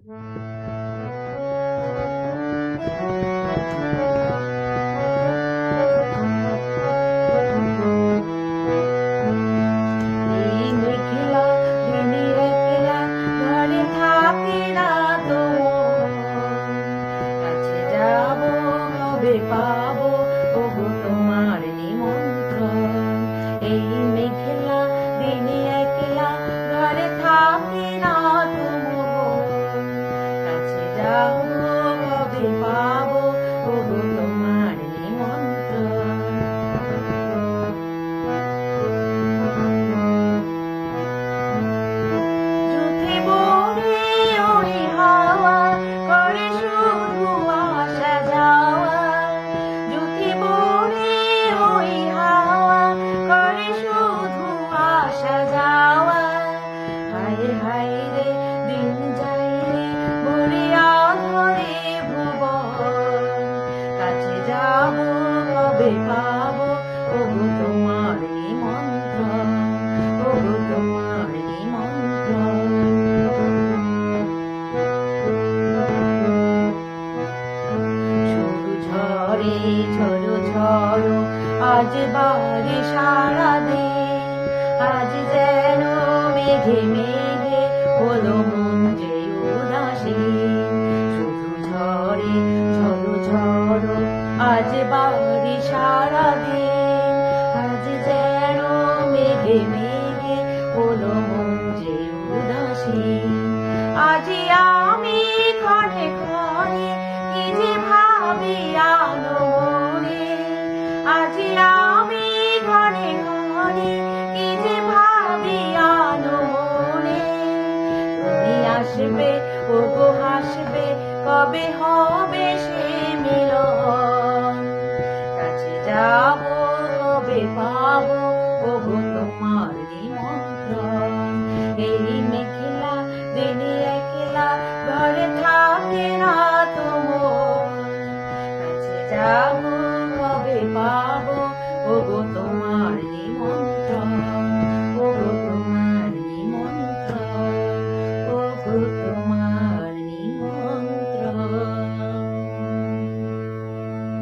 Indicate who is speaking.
Speaker 1: পাবো ওগো তোমার নিমন্ত্রণ। এই মেঘলা দিনে একলা ঘরে থাকি না তোমার, কাছে যাবো কবে পাবো ওগো তোমার নিমন্ত্রণ। যুথি বনে ওই হাওয়া করে শুধু আসা যাওয়া, যুথি বনে ওই হাওয়া করে শুধু আসা যাওয়া। হায় হায় রে দিন যাই রে ভরে আধরে ভুবন, কাছে যাবো কবে পাবো ওগো তোমার নিমন্ত্রণ, ওগো তোমার নিমন্ত্রণ। ঝরে ঝরো ঝরো আজ বারে সারা দিন, আজ যেন মেঘে মেঘে হলো মন যে উদাসীন। শুধু ঝরে ঝরো ঝরো আজ বারে সারা দিন, আজ যেন মেঘে মেঘে হলো মন যে উদাসীন। আজি আমি ক্ষণে ক্ষণে কি যে ভাবি আলো মনে, আজি আমি ক্ষণে ক্ষণে কি যে ভাবি আলো মনে। তুমি আসবে ওগো হাসবে কবে হবে সে মিলন, কাছে যাবো কবে পাবো ওগো তোমার নিমন্ত্রণ। এই মেঘলা দিনে